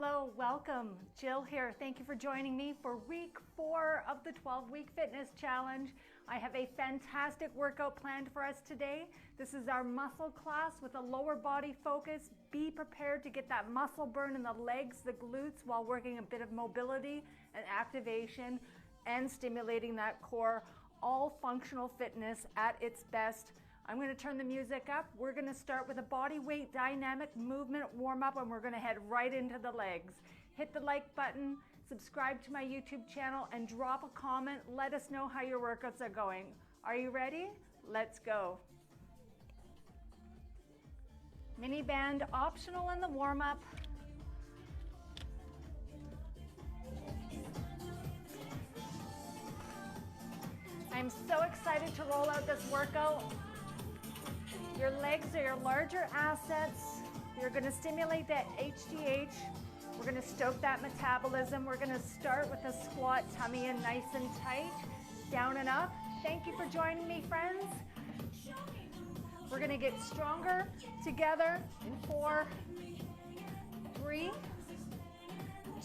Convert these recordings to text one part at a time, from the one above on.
Hello, welcome. Jill here. Thank you for joining me for week 4 of the 12-week fitness challenge. I have a fantastic workout planned for us today. This is our muscle class with a lower body focus. Be prepared to get that muscle burn in the legs, the glutes, while working a bit of mobility and activation and stimulating that core. All functional fitness at its best. I'm going to turn the music up. We're going to start with a body weight dynamic movement warm up, and we're going to head right into the legs. Hit the like button, subscribe to my YouTube channel, and drop a comment. Let us know how your workouts are going. Are you ready? Let's go. Mini band optional in the warm up. I'm so excited to roll out this workout. Your legs are your larger assets. You're going to stimulate that HGH. We're going to stoke that metabolism. We're going to start with a squat, tummy in nice and tight, down and up. Thank you for joining me, friends. We're going to get stronger together in 4, 3,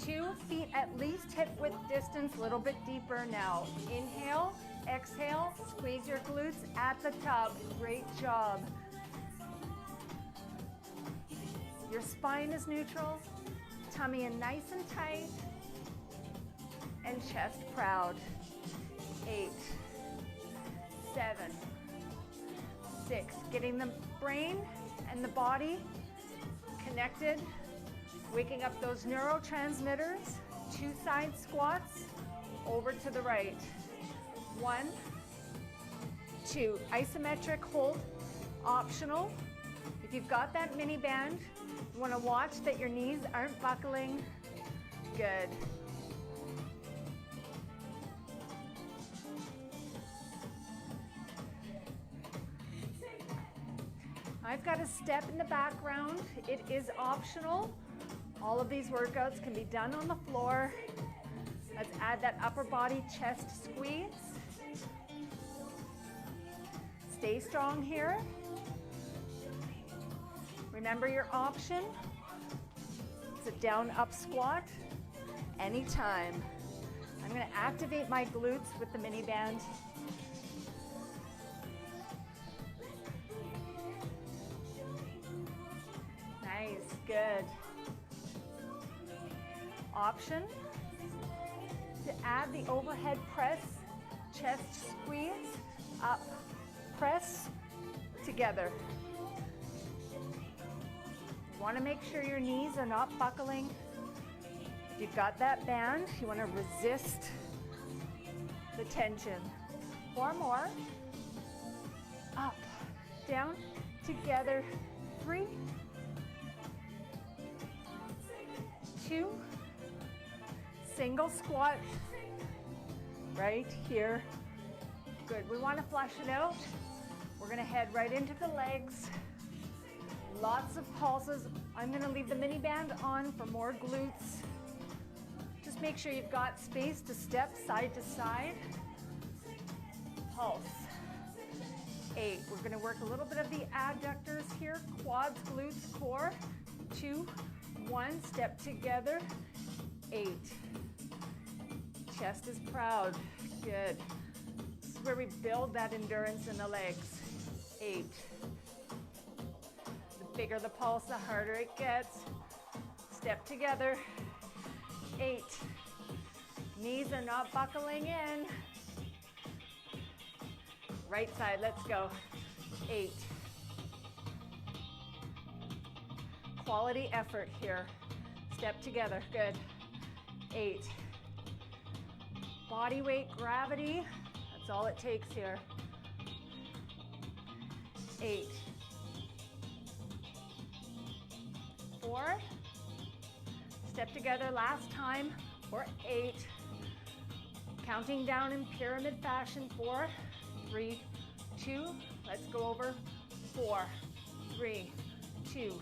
2, feet at least hip width distance, a little bit deeper now. Inhale, exhale, squeeze your glutes at the top. Great job. Your spine is neutral, tummy in nice and tight, and chest proud. 8, 7, 6. Getting the brain and the body connected, waking up those neurotransmitters. 2 side squats, over to the right. 1, 2. Isometric hold, optional. If you've got that mini band, you want to watch that your knees aren't buckling. Good. I've got a step in the background. It is optional. All of these workouts can be done on the floor. Let's add that upper body chest squeeze. Stay strong here. Remember your option. It's a down up squat anytime. I'm going to activate my glutes with the mini band. Nice, good. Option to add the overhead press, chest squeeze, up, press, together. You want to make sure your knees are not buckling. If you've got that band, you want to resist the tension. 4 more. Up, down, together. 3, 2, single squat right here. Good. We want to flush it out. We're going to head right into the legs. Lots of pulses. I'm going to leave the mini band on for more glutes. Just make sure you've got space to step side to side. Pulse. 8. We're going to work a little bit of the adductors here. Quads, glutes, core. 2, 1. Step together. 8. Chest is proud. Good. This is where we build that endurance in the legs. 8. The bigger the pulse, the harder it gets. Step together. 8. Knees are not buckling in. Right side, let's go. 8. Quality effort here. Step together, good. 8. Body weight, gravity, that's all it takes here. 8. 4. Step together last time for 8. Counting down in pyramid fashion. 4, 3, 2. Let's go over. 4, 3, 2.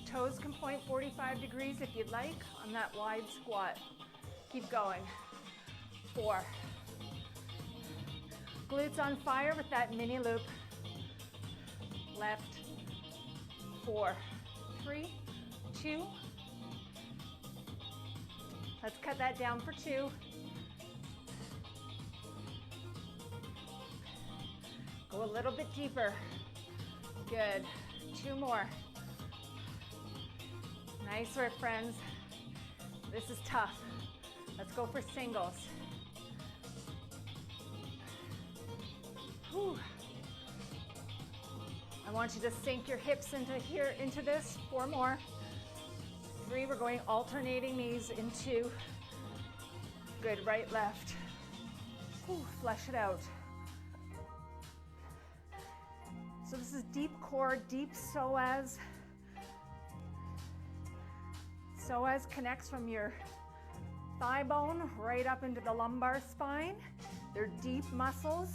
Toes can point 45 degrees if you'd like on that wide squat. Keep going. 4. Glutes on fire with that mini loop. left, 4, 3, 2. Let's cut that down for 2. Go a little bit deeper. Good. 2 more. Nice work, friends. This is tough. Let's go for singles. Whew. I want you to sink your hips into this. 4 more. 3, we're going alternating knees in 2. Good, right, left. Whew, flesh it out. So this is deep core, deep psoas. Psoas connects from your thigh bone right up into the lumbar spine. They're deep muscles.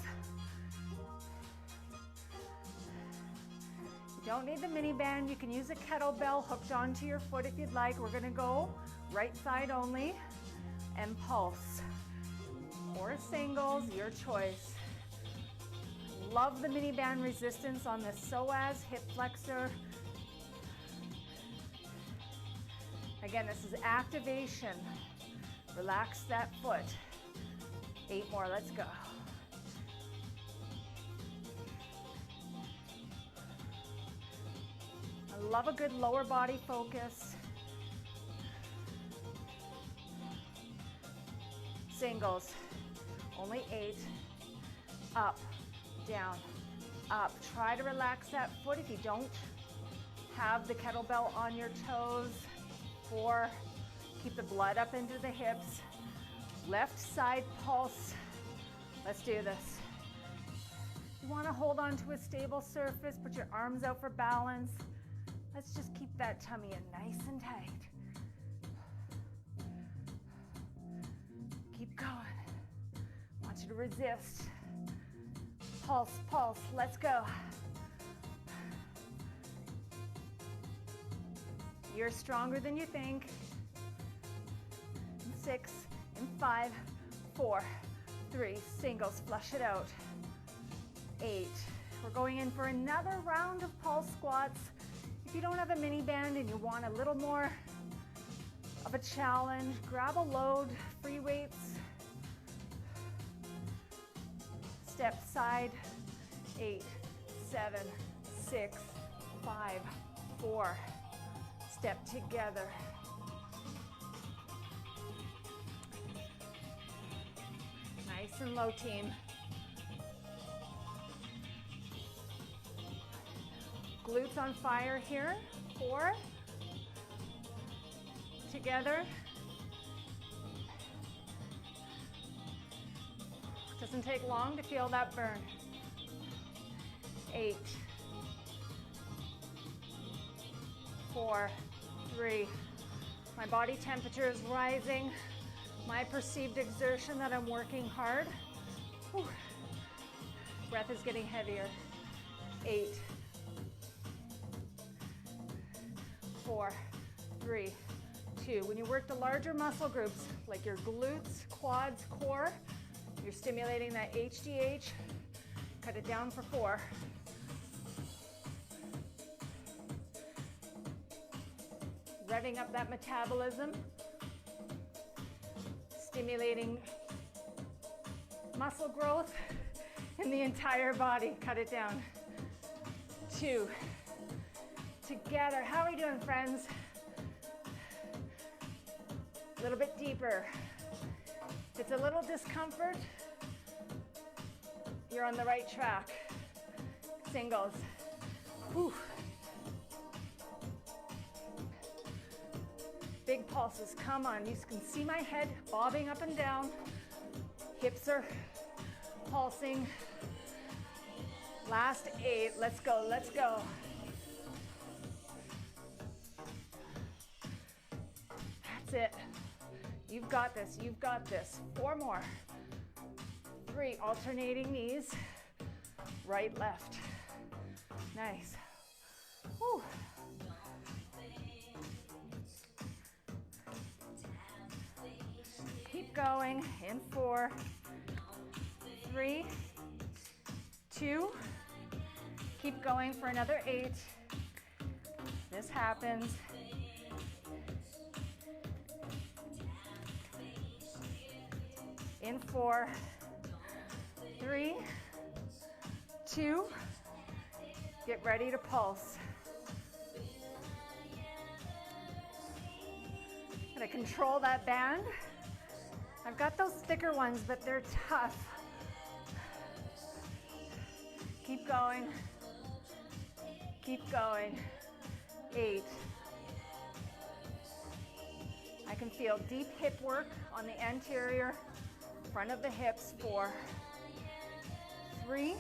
You don't need the mini band. You can use a kettlebell hooked onto your foot if you'd like. We're gonna go right side only and pulse. Or singles, your choice. Love the mini band resistance on the psoas, hip flexor. Again, this is activation. Relax that foot. 8 more, let's go. I love a good lower body focus. Singles, only 8. Up, down, up. Try to relax that foot if you don't have the kettlebell on your toes. 4, keep the blood up into the hips. Left side pulse. Let's do this. You want to hold on to a stable surface, put your arms out for balance. Let's just keep that tummy in nice and tight. Keep going. I want you to resist. Pulse, pulse, let's go. You're stronger than you think. In 6, in 5, 4, 3, singles, flush it out. 8, we're going in for another round of pulse squats. If you don't have a mini band and you want a little more of a challenge, grab a load, free weights. Step side, 8, 7, 6, 5, 4. Step together. Nice and low, team. Glutes on fire here. 4. Together. Doesn't take long to feel that burn. 8, 4, 3. My body temperature is rising. My perceived exertion that I'm working hard. Whew. Breath is getting heavier. 8, 4, 3, 2. When you work the larger muscle groups, like your glutes, quads, core, you're stimulating that HGH. Cut it down for 4. Revving up that metabolism. Stimulating muscle growth in the entire body. Cut it down. 2. Together. How are we doing, friends? A little bit deeper. If it's a little discomfort, you're on the right track. Singles. Whew. Big pulses, come on. You can see my head bobbing up and down. Hips are pulsing. Last 8, let's go, let's go. That's it. You've got this, you've got this. 4 more. 3, alternating knees. Right, left. Nice. Whew. Keep going in 4, 3, 2, Keep going for another 8. This happens. In 4, 3, 2, get ready to pulse. I'm gonna control that band. I've got those thicker ones, but they're tough. Keep going. Keep going. 8. I can feel deep hip work on the anterior front of the hips. 4, 3,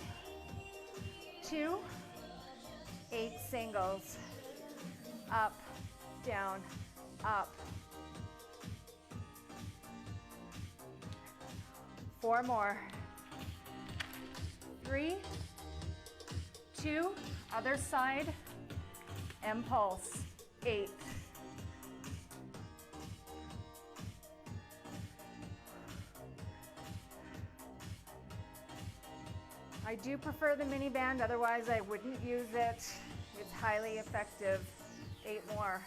2, 8 singles. Up, down, up. 4 more. 3, 2, other side, and pulse. 8. I do prefer the mini band, otherwise I wouldn't use it. It's highly effective. 8 more.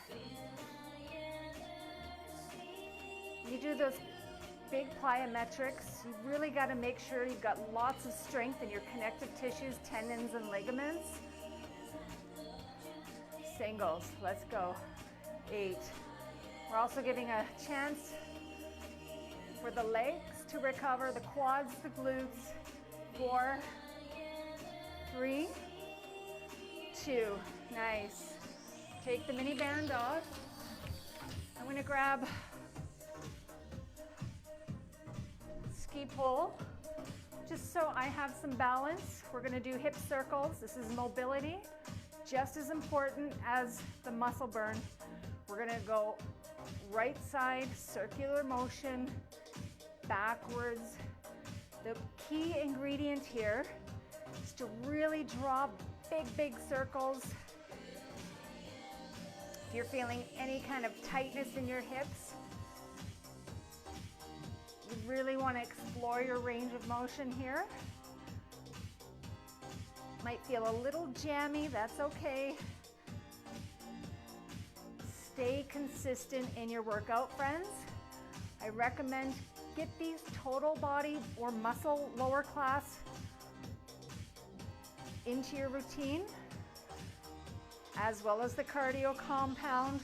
You do those big plyometrics, you really got to make sure you've got lots of strength in your connective tissues, tendons, and ligaments. Singles, let's go. 8. We're also giving a chance for the legs to recover, the quads, the glutes. 4, 3, 2, nice. Take the mini band off. I'm going to grab ski pole, just so I have some balance. We're going to do hip circles. This is mobility, just as important as the muscle burn. We're going to go right side, circular motion, backwards. The key ingredient here is to really draw big circles. If you're feeling any kind of tightness in your hips, you really want to explore your range of motion here. Might feel a little jammy, that's okay. Stay consistent in your workout, friends. I recommend get these total body or muscle lower class into your routine, as well as the cardio compound.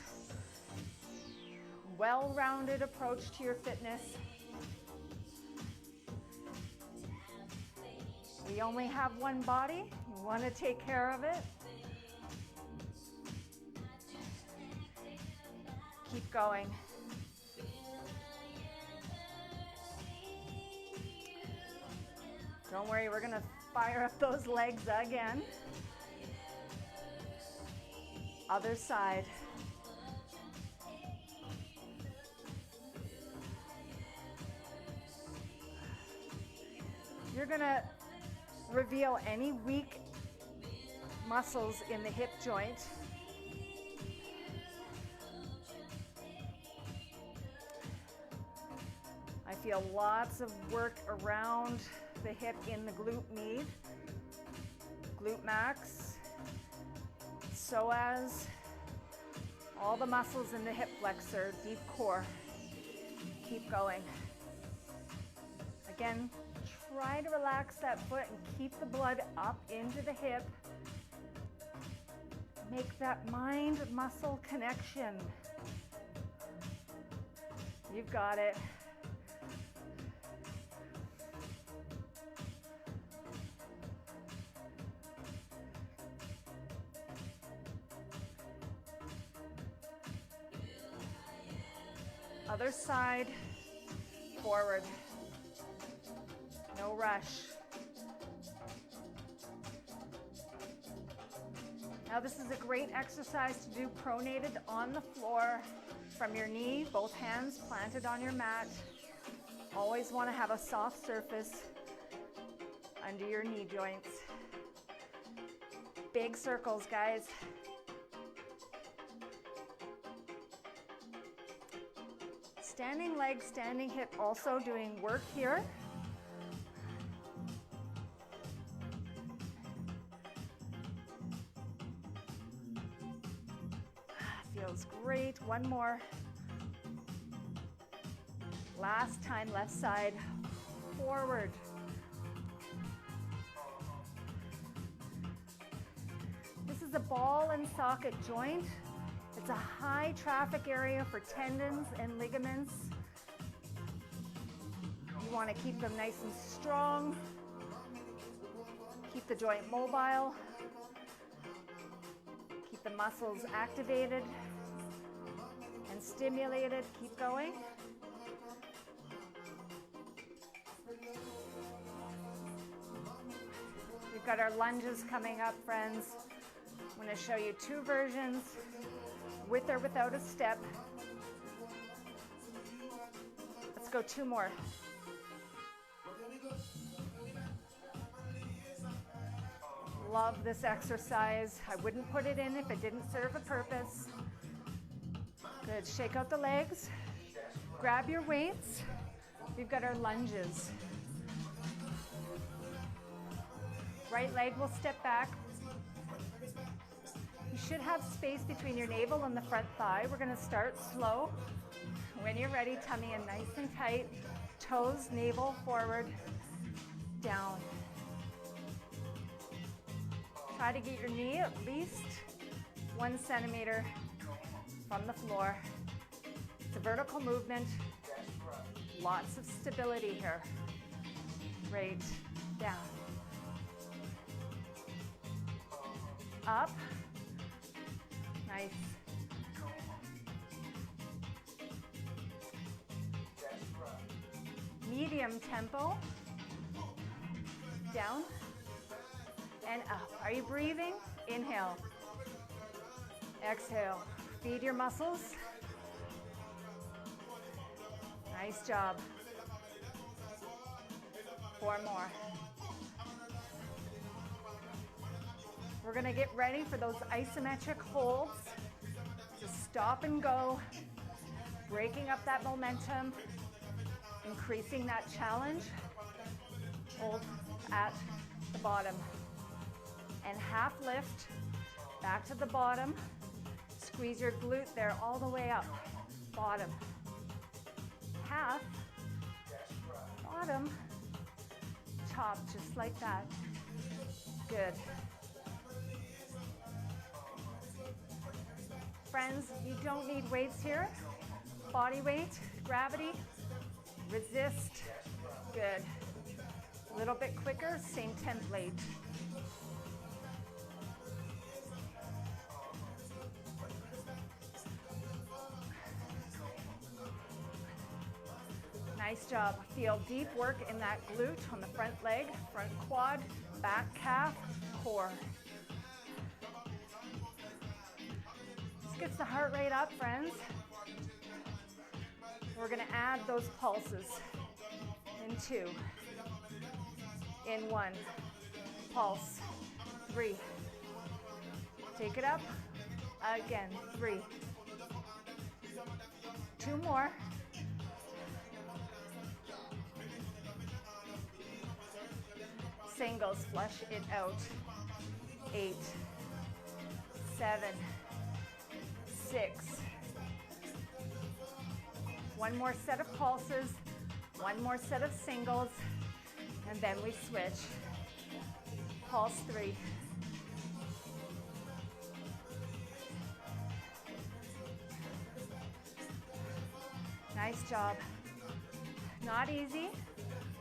Well-rounded approach to your fitness. We only have one body. You want to take care of it. Keep going. Don't worry, we're going to fire up those legs again. Other side. You're going to reveal any weak muscles in the hip joint. I feel lots of work around the hip in the glute med, glute max, psoas, all the muscles in the hip flexor, deep core. Keep going. Again, try to relax that foot and keep the blood up into the hip. Make that mind-muscle connection. You've got it. Other side, forward. No rush. Now this is a great exercise to do pronated on the floor from your knee, both hands planted on your mat. Always want to have a soft surface under your knee joints. Big circles, guys. Standing leg, standing hip, also doing work here. Feels great. One more. Last time, left side, forward. This is a ball and socket joint. It's a high traffic area for tendons and ligaments. You want to keep them nice and strong. Keep the joint mobile. Keep the muscles activated and stimulated. Keep going. We've got our lunges coming up, friends. I'm going to show you two versions, with or without a step. Let's go two more. Love this exercise. I wouldn't put it in if it didn't serve a purpose. Good. Shake out the legs. Grab your weights. We've got our lunges. Right leg will step back. You should have space between your navel and the front thigh. We're going to start slow. When you're ready, tummy in nice and tight. Toes, navel, forward, down. Try to get your knee at least 1 centimeter from the floor. It's a vertical movement. Lots of stability here. Great. Down. Up. Nice. Medium tempo. Down and up. Are you breathing? Inhale. Exhale. Feed your muscles. Nice job. 4 more. We're going to get ready for those isometric holds. Just stop and go, breaking up that momentum, increasing that challenge. Hold at the bottom. And half lift, back to the bottom. Squeeze your glute there all the way up. Bottom. Half, bottom, top, just like that. Good. Friends, you don't need weights here. Body weight, gravity, resist. Good. A little bit quicker, same template. Nice job. Feel deep work in that glute on the front leg, front quad, back calf, core. This gets the heart rate up, friends. We're going to add those pulses in 2, in 1, pulse, 3. Take it up, again, 3. 2 more. Singles, flush it out. 8, 7, 6. 1 more set of pulses, 1 more set of singles, and then we switch. Pulse 3. Nice job. Not easy,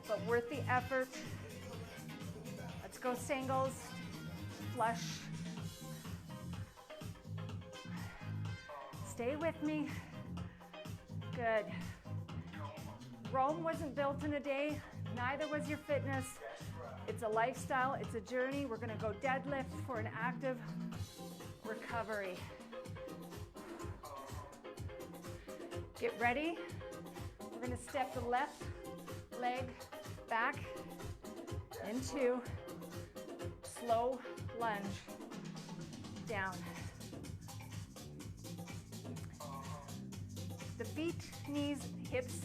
but worth the effort. Let's go singles, flush. Stay with me. Good. Rome wasn't built in a day, neither was your fitness. It's a lifestyle, it's a journey. We're gonna go deadlift for an active recovery. Get ready. We're gonna step the left leg back into slow lunge, down. The feet, knees, hips,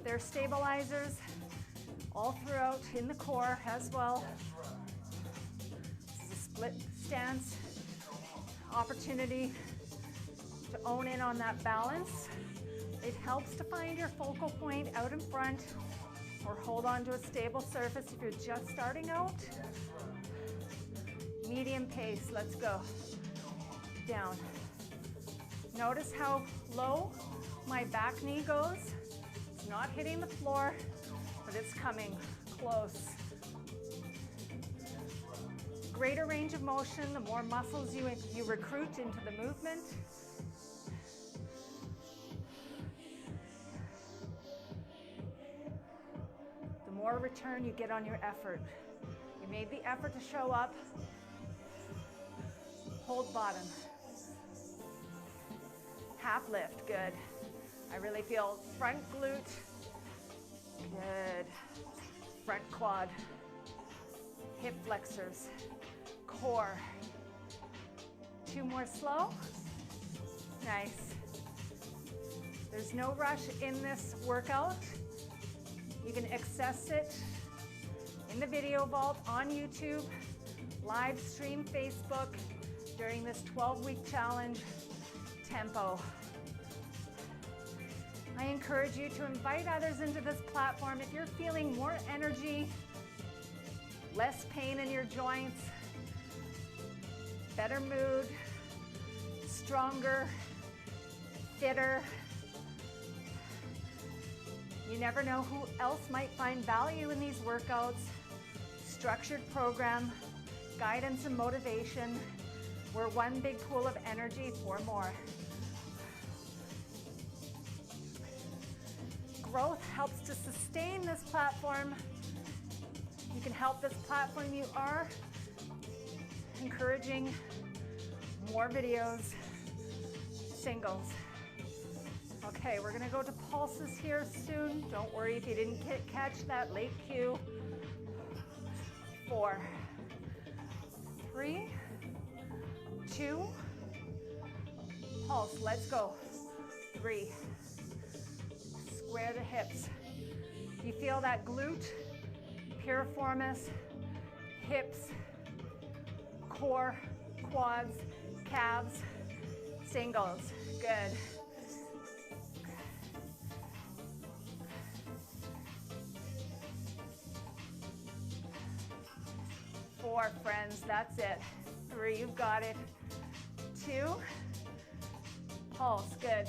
they're stabilizers all throughout in the core as well. This is a split stance opportunity to own in on that balance. It helps to find your focal point out in front or hold on to a stable surface if you're just starting out. Medium pace, let's go. Down. Notice how low my back knee goes. It's not hitting the floor, but it's coming close. Greater range of motion, the more muscles you recruit into the movement. The more return you get on your effort. You made the effort to show up. Hold bottom. Half lift, good. I really feel front glute, good. Front quad, hip flexors, core. 2 more slow, nice. There's no rush in this workout. You can access it in the video vault on YouTube, live stream Facebook during this 12-week challenge. Tempo. I encourage you to invite others into this platform if you're feeling more energy, less pain in your joints, better mood, stronger, fitter. You never know who else might find value in these workouts. Structured program, guidance and motivation. We're one big pool of energy for more. Growth helps to sustain this platform. You can help this platform. You are encouraging more videos, singles. Okay, we're gonna go to pulses here soon. Don't worry if you didn't catch that late cue. 4, 3, 2, pulse, let's go. 3, square the hips. You feel that glute, piriformis, hips, core, quads, calves, singles, good. Four, friends, that's it. 3, you've got it. 2, pulse, good.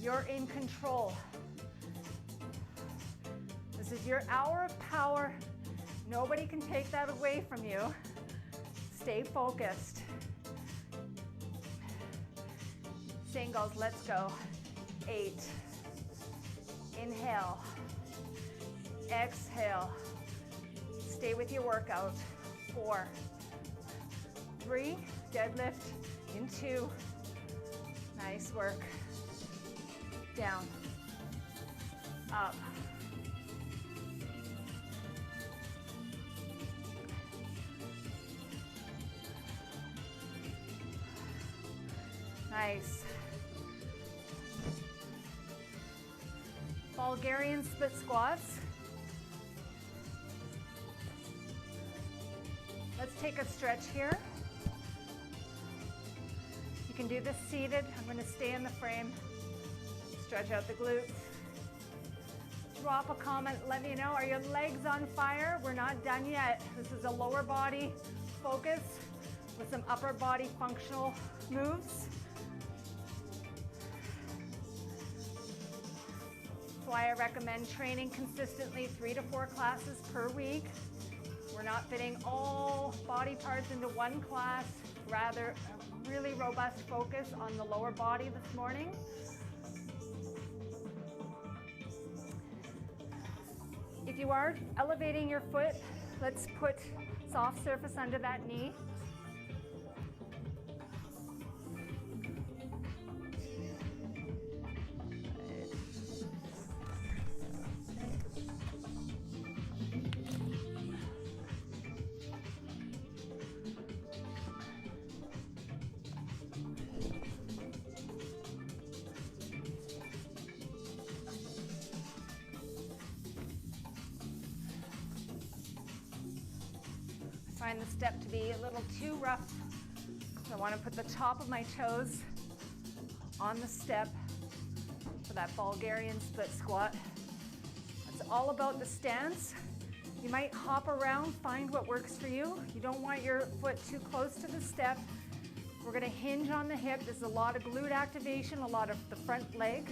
You're in control. This is your hour of power. Nobody can take that away from you. Stay focused. Singles, let's go. 8. Inhale. Exhale. Stay with your workout. 4, 3, deadlift in 2. Nice work. Down, up. Nice. Bulgarian split squats. Let's take a stretch here. You can do this seated. I'm going to stay in the frame. Stretch out the glutes. Drop a comment, let me know, are your legs on fire? We're not done yet. This is a lower body focus with some upper body functional moves. That's why I recommend training consistently 3 to 4 classes per week. We're not fitting all body parts into one class, rather a really robust focus on the lower body this morning. If you are elevating your foot, let's put soft surface under that knee. Find the step to be a little too rough. So I want to put the top of my toes on the step for that Bulgarian split squat. It's all about the stance. You might hop around, find what works for you. You don't want your foot too close to the step. We're gonna hinge on the hip. There's a lot of glute activation, a lot of the front leg.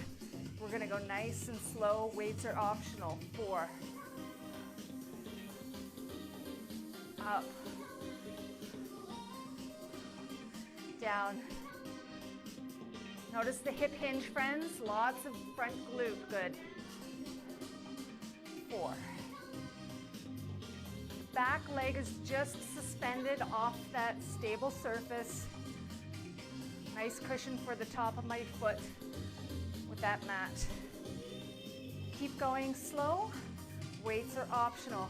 We're gonna go nice and slow. Weights are optional. 4. Up. Down. Notice the hip hinge, friends. Lots of front glute. Good. 4. The back leg is just suspended off that stable surface. Nice cushion for the top of my foot with that mat. Keep going slow. Weights are optional.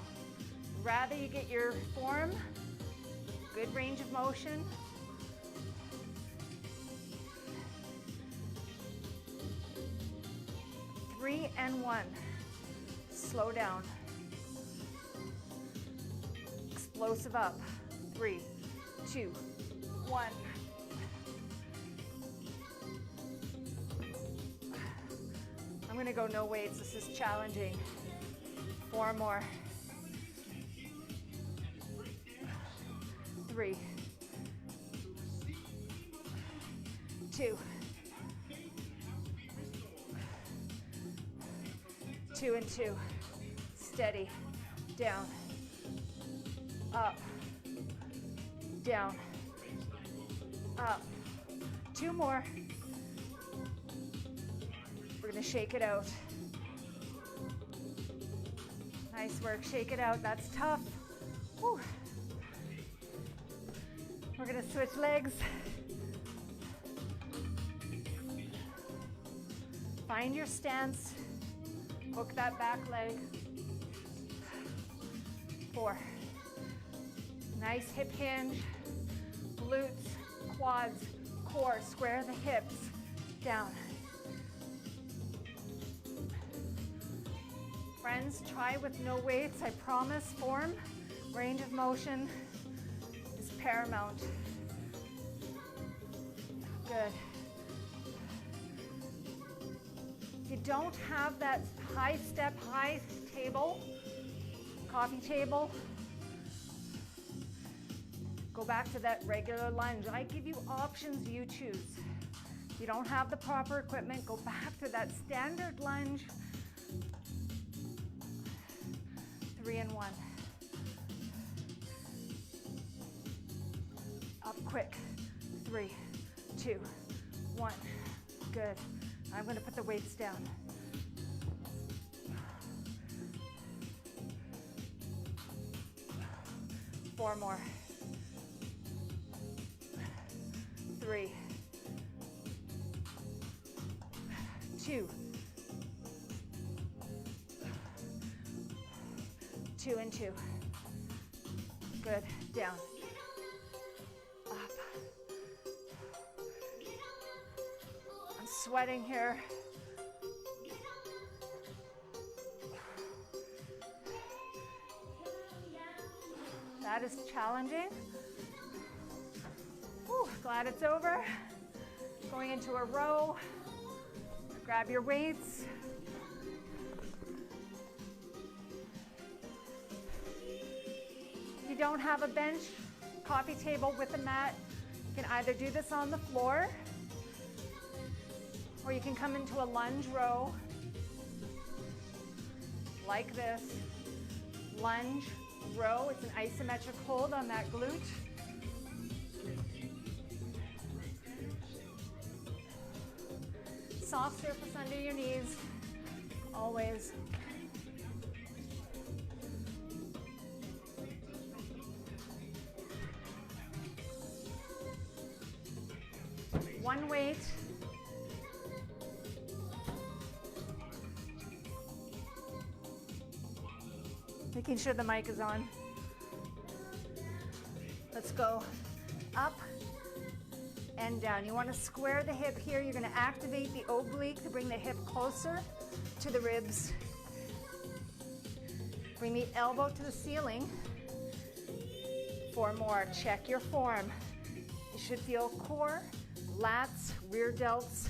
Rather you get your form, good range of motion. Three and 1. Slow down. Explosive up. 3, 2, 1. I'm gonna go no weights. This is challenging. 4 more. 3, 2, 2 and 2. Steady. Down. Up. Down. Up. 2 more. We're gonna shake it out. Nice work. Shake it out. That's tough. Whew. We're gonna switch legs. Find your stance. Hook that back leg. 4. Nice hip hinge. Glutes, quads, core. Square the hips. Down. Friends, try with no weights. I promise form, range of motion is paramount. Good. If you don't have that high step, high table, coffee table, go back to that regular lunge. I give you options, you choose. If you don't have the proper equipment, go back to that standard lunge. 3 and 1. Up quick. 3, 2, 1. Good. I'm going to put the weights down. Four more. 3, 2, 2 and 2. Good. Down. Up. I'm sweating here. That is challenging. Whew, glad it's over. Going into a row. Grab your weights. If you don't have a bench, coffee table with a mat, you can either do this on the floor or you can come into a lunge row like this. Lunge row. It's an isometric hold on that glute. Soft surface under your knees, always. One weight. Making sure the mic is on. Let's go up and down. You want to square the hip here. You're going to activate the oblique to bring the hip closer to the ribs. Bring the elbow to the ceiling. 4 more. Check your form. You should feel core, lats, rear delts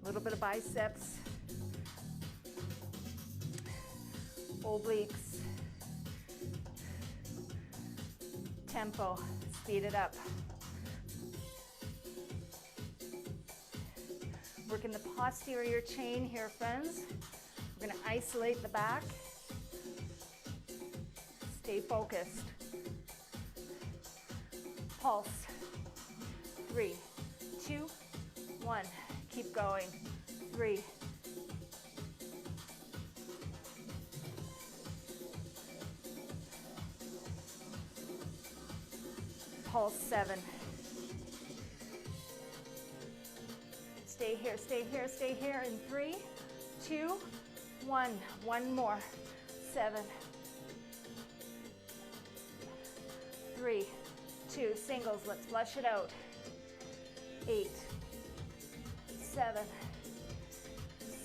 A little bit of biceps, obliques, tempo, speed it up. Working the posterior chain here, friends. We're going to isolate the back. Stay focused. Pulse. 3, 2, 1. Keep going. 3. Pulse. 7. Stay here, stay here, stay here. In 3, 2, 1. One more. 7. 3, 2. Singles. Let's flush it out. 8, 7,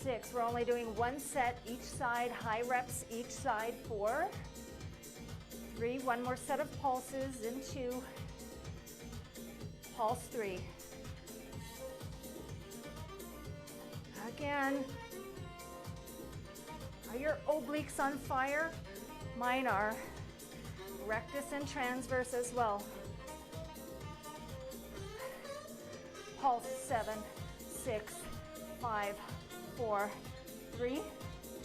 6. We're only doing one set each side, high reps each side. 4, 3. One more set of pulses in 2. Pulse. 3. Again. Are your obliques on fire? Mine are. Rectus and transverse as well. Pulse. 7, 6, 5, 4, 3,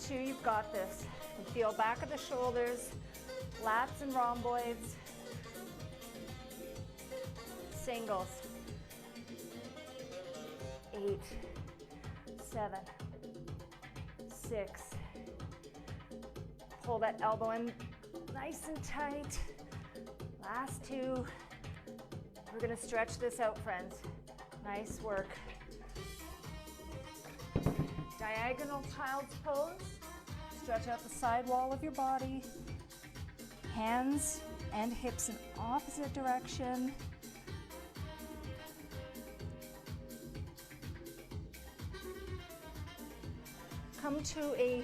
2. You've got this. And feel back of the shoulders, lats and rhomboids. Singles. 8, 7, 6. Pull that elbow in nice and tight. Last 2. We're going to stretch this out, friends. Nice work. Diagonal child's pose. Stretch out the side wall of your body. Hands and hips in opposite direction. Come to a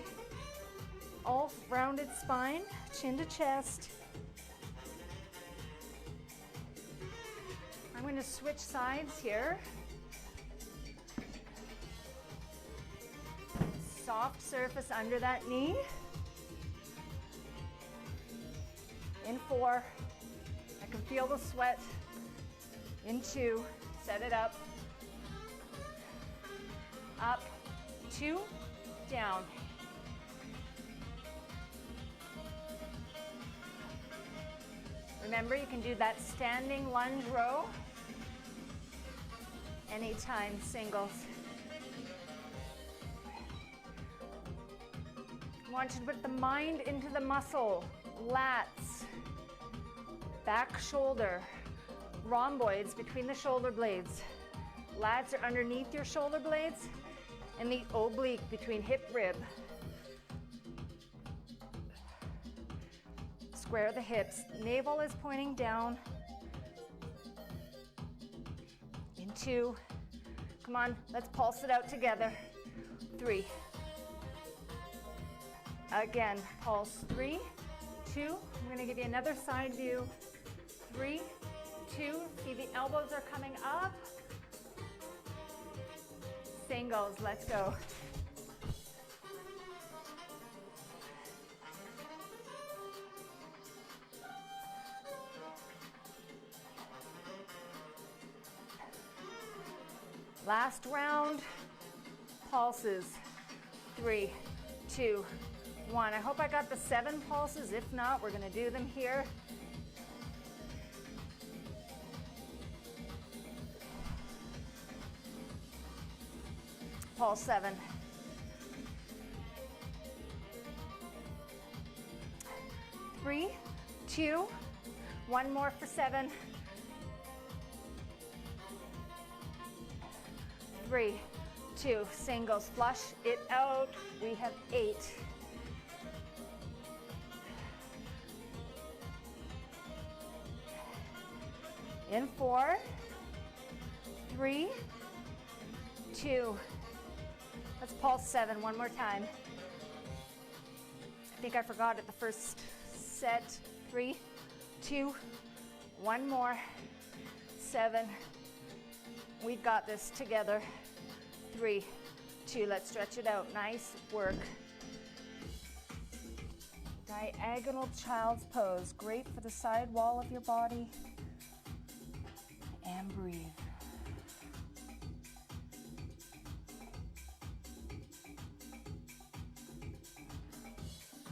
all rounded spine, chin to chest. I'm going to switch sides here. Soft surface under that knee. In 4. I can feel the sweat. In 2. Set it up. Up. 2. Down. Remember, you can do that standing lunge row anytime. Singles. I want you to put the mind into the muscle. Lats, back shoulder, rhomboids between the shoulder blades. Lats are underneath your shoulder blades, and the oblique between hip rib. Square the hips. Navel is pointing down. In 2. Come on, let's pulse it out together. 3. Again, pulse. 3, 2. I'm going to give you another side view. 3, 2. See the elbows are coming up. Singles. Let's go. Last round, pulses. 3, 2, 1. I hope I got the 7 pulses. If not, we're going to do them here. Pulse. 7. 3, 2, 1 more for 7. 3, 2, singles, flush it out. We have 8. In 4, 3, 2. Let's pulse 7 one more time. I think I forgot it the first set. 3, 2, 1 more. 7. We've got this together. 3, 2. Let's stretch it out. Nice work. Diagonal child's pose. Great for the side wall of your body. And breathe.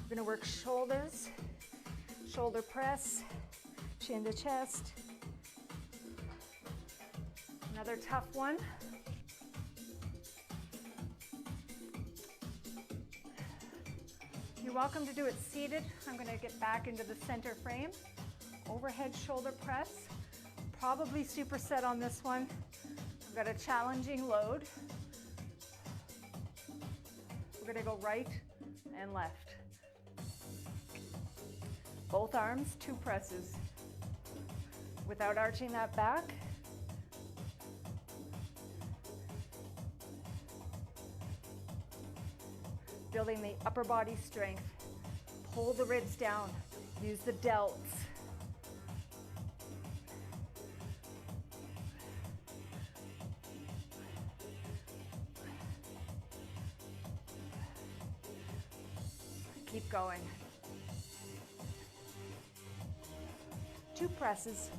We're going to work shoulders, shoulder press, chin to chest. Another tough one. You're welcome to do it seated. I'm going to get back into the center frame. Overhead shoulder press. Probably superset on this one. I've got a challenging load. We're going to go right and left. Both arms, 2 presses. Without arching that back. Building the upper body strength. Pull the ribs down. Use the delts. Keep going. 2 presses.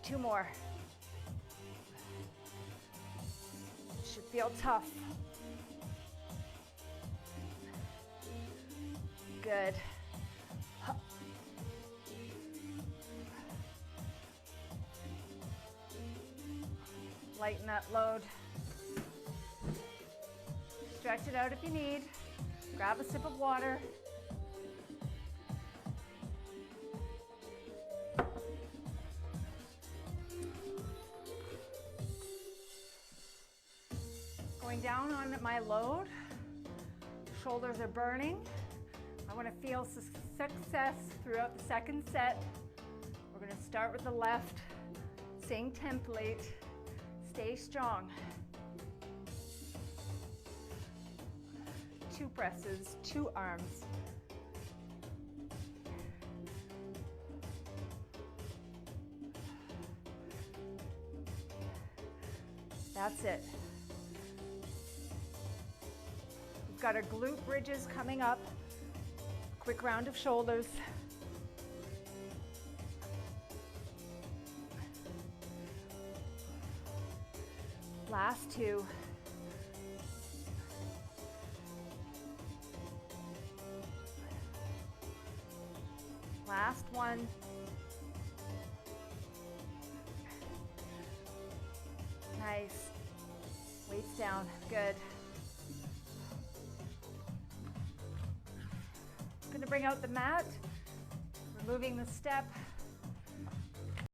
Two more. Should feel tough. Good. Lighten that load. Stretch it out if you need. Grab a sip of water. Going down on my load. Shoulders are burning. I want to feel success throughout the second set. We're going to start with the left. Same template. Stay strong. 2 presses, 2 arms. That's it. We've got our glute bridges coming up. Quick round of shoulders. Last 2. Last 1. Nice. Weights down. Good. Going to bring out the mat. Removing the step.